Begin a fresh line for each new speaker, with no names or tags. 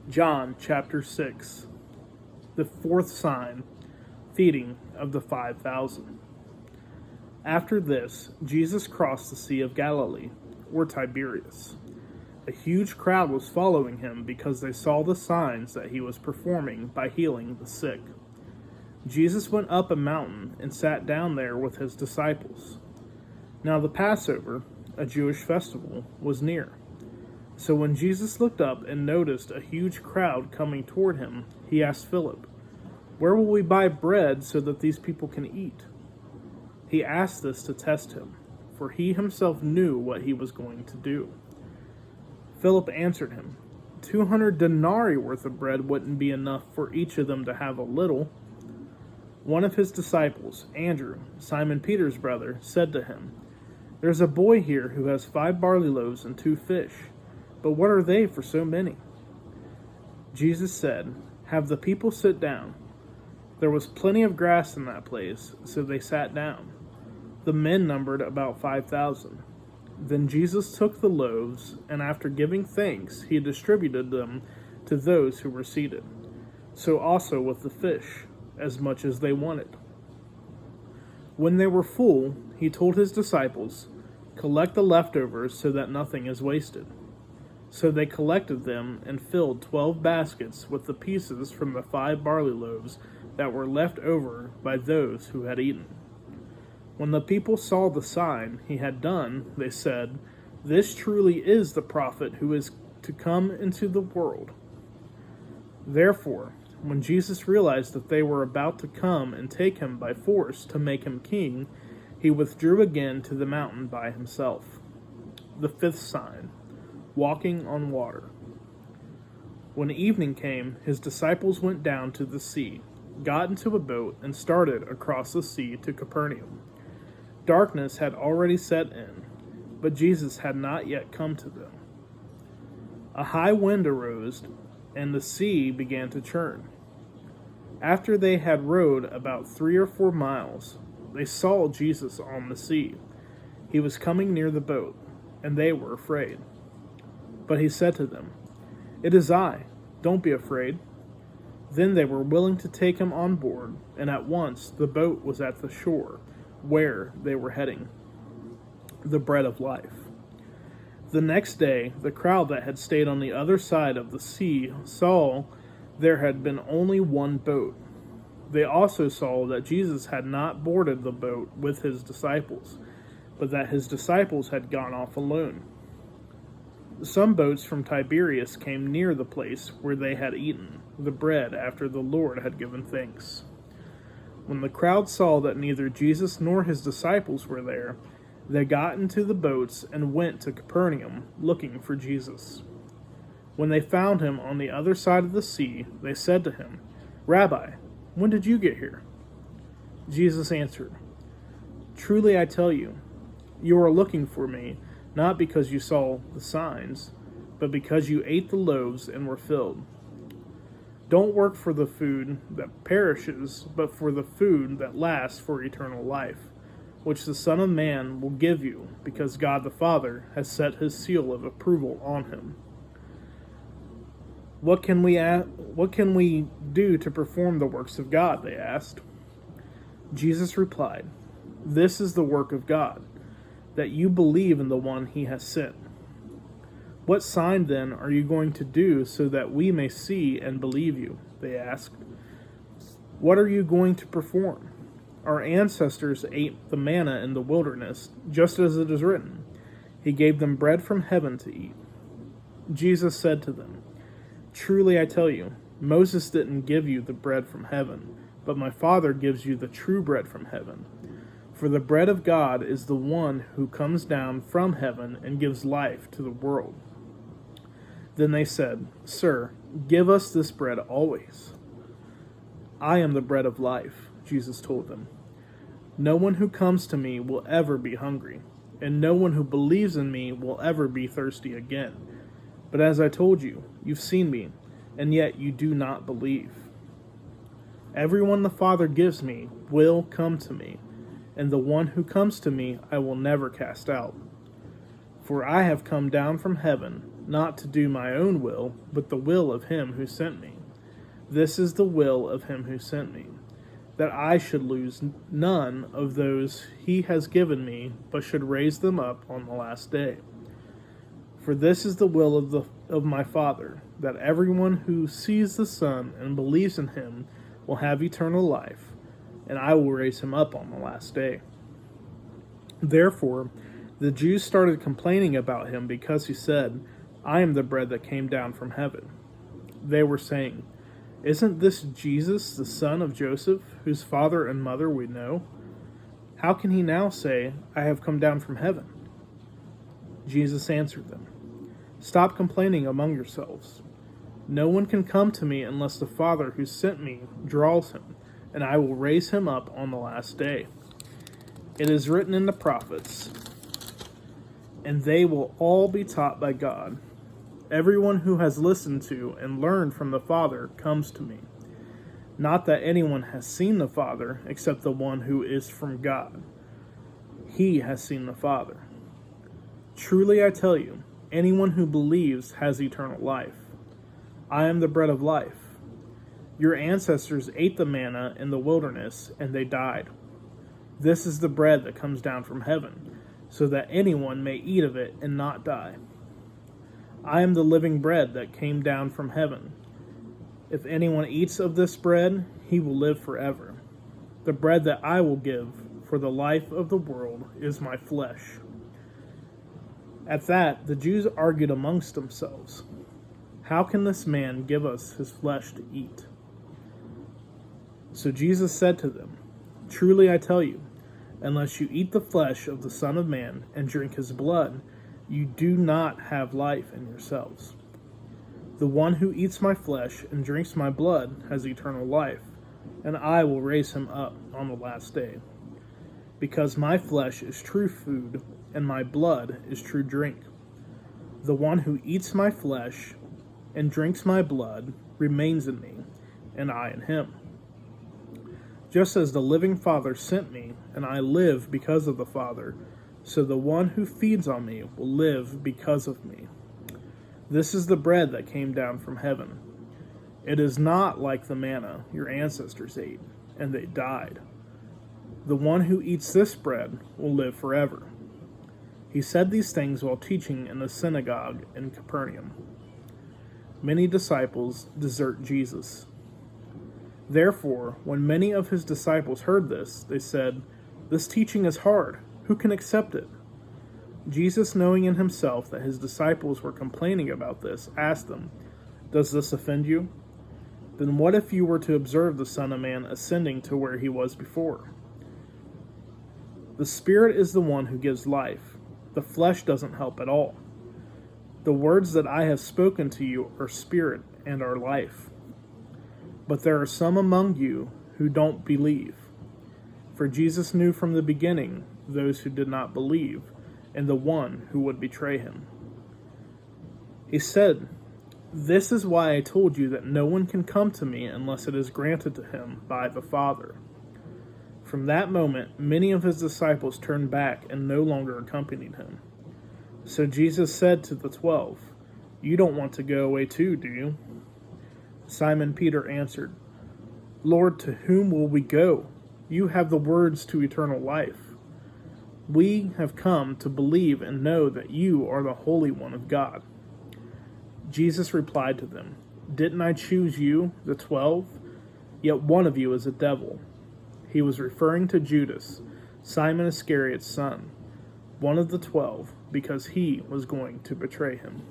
John chapter 6. The fourth sign, feeding of the 5,000. After this, Jesus crossed the Sea of Galilee, or Tiberias. A huge crowd was following him because they saw the signs that he was performing by healing the sick. Jesus went up a mountain and sat down there with his disciples. Now the Passover, a Jewish festival, was near. So when Jesus looked up and noticed a huge crowd coming toward him, he asked Philip, "Where will we buy bread so that these people can eat?" He asked this to test him, for he himself knew what he was going to do. Philip answered him, 200 denarii worth of bread wouldn't be enough for each of them to have a little. One of his disciples, Andrew, Simon Peter's brother, said to him, "There's a boy here who has 5 barley loaves and 2 fish. But what are they for so many?" Jesus said, "Have the people sit down." There was plenty of grass in that place, so they sat down. The men numbered about 5,000. Then Jesus took the loaves, and after giving thanks, he distributed them to those who were seated. So also with the fish, as much as they wanted. When they were full, he told his disciples, "Collect the leftovers so that nothing is wasted." So they collected them and filled 12 baskets with the pieces from the 5 barley loaves that were left over by those who had eaten. When the people saw the sign he had done, they said, "This truly is the prophet who is to come into the world." Therefore, when Jesus realized that they were about to come and take him by force to make him king, he withdrew again to the mountain by himself. The fifth sign, walking on water. When evening came, his disciples went down to the sea, got into a boat, and started across the sea to Capernaum. Darkness had already set in, but Jesus had not yet come to them. A high wind arose, and the sea began to churn. After they had rowed about 3 or 4 miles, they saw Jesus on the sea. He was coming near the boat, and they were afraid. But he said to them, "It is I, don't be afraid." Then they were willing to take him on board, and at once the boat was at the shore, where they were heading. The bread of life. The next day, the crowd that had stayed on the other side of the sea saw there had been only one boat. They also saw that Jesus had not boarded the boat with his disciples, but that his disciples had gone off alone. Some boats from Tiberias came near the place where they had eaten the bread after the Lord had given thanks. When the crowd saw that neither Jesus nor his disciples were there, they got into the boats and went to Capernaum, looking for Jesus. When they found him on the other side of the sea, they said to him, "Rabbi, when did you get here?" Jesus answered, "Truly I tell you, you are looking for me, not because you saw the signs, but because you ate the loaves and were filled. Don't work for the food that perishes, but for the food that lasts for eternal life, which the Son of Man will give you, because God the Father has set his seal of approval on him." What can we do to perform the works of God?" they asked. Jesus replied, "This is the work of God, that you believe in the one he has sent. What sign then are you going to do so that we may see and believe you?" they asked. "What are you going to perform? Our ancestors ate the manna in the wilderness, just as it is written, 'He gave them bread from heaven to eat.'" Jesus said to them, "Truly I tell you, Moses didn't give you the bread from heaven, but my Father gives you the true bread from heaven. For the bread of God is the one who comes down from heaven and gives life to the world." Then they said, "Sir, give us this bread always." "I am the bread of life," Jesus told them. "No one who comes to me will ever be hungry, and no one who believes in me will ever be thirsty again. But as I told you, you've seen me, and yet you do not believe. Everyone the Father gives me will come to me, and the one who comes to me I will never cast out. For I have come down from heaven, not to do my own will, but the will of him who sent me. This is the will of him who sent me, that I should lose none of those he has given me, but should raise them up on the last day. For this is the will of my Father, that everyone who sees the Son and believes in him will have eternal life, and I will raise him up on the last day." Therefore, the Jews started complaining about him because he said, "I am the bread that came down from heaven." They were saying, "Isn't this Jesus, the son of Joseph, whose father and mother we know? How can he now say, 'I have come down from heaven'?" Jesus answered them, "Stop complaining among yourselves. No one can come to me unless the Father who sent me draws him, and I will raise him up on the last day. It is written in the prophets, and they will all be taught by God. Everyone who has listened to and learned from the Father comes to me. Not that anyone has seen the Father, except the one who is from God. He has seen the Father. Truly I tell you, anyone who believes has eternal life. I am the bread of life. Your ancestors ate the manna in the wilderness, and they died. This is the bread that comes down from heaven, so that anyone may eat of it and not die. I am the living bread that came down from heaven. If anyone eats of this bread, he will live forever. The bread that I will give for the life of the world is my flesh." At that, the Jews argued amongst themselves, "How can this man give us his flesh to eat?" So Jesus said to them, "Truly I tell you, unless you eat the flesh of the Son of Man and drink his blood, you do not have life in yourselves. The one who eats my flesh and drinks my blood has eternal life, and I will raise him up on the last day. Because my flesh is true food, and my blood is true drink. The one who eats my flesh and drinks my blood remains in me, and I in him. Just as the living Father sent me, and I live because of the Father, so the one who feeds on me will live because of me. This is the bread that came down from heaven. It is not like the manna your ancestors ate, and they died. The one who eats this bread will live forever." He said these things while teaching in the synagogue in Capernaum. Many disciples desert Jesus. Therefore, when many of his disciples heard this, they said, "This teaching is hard. Who can accept it?" Jesus, knowing in himself that his disciples were complaining about this, asked them, "Does this offend you? Then what if you were to observe the Son of Man ascending to where he was before? The Spirit is the one who gives life. The flesh doesn't help at all. The words that I have spoken to you are spirit and are life. But there are some among you who don't believe." For Jesus knew from the beginning those who did not believe, and the one who would betray him. He said, "This is why I told you that no one can come to me unless it is granted to him by the Father." From that moment, many of his disciples turned back and no longer accompanied him. So Jesus said to the 12, "You don't want to go away too, do you?" Simon Peter answered, "Lord, to whom will we go? You have the words to eternal life. We have come to believe and know that you are the Holy One of God." Jesus replied to them, "Didn't I choose you, the 12? Yet one of you is a devil." He was referring to Judas, Simon Iscariot's son, one of the 12, because he was going to betray him.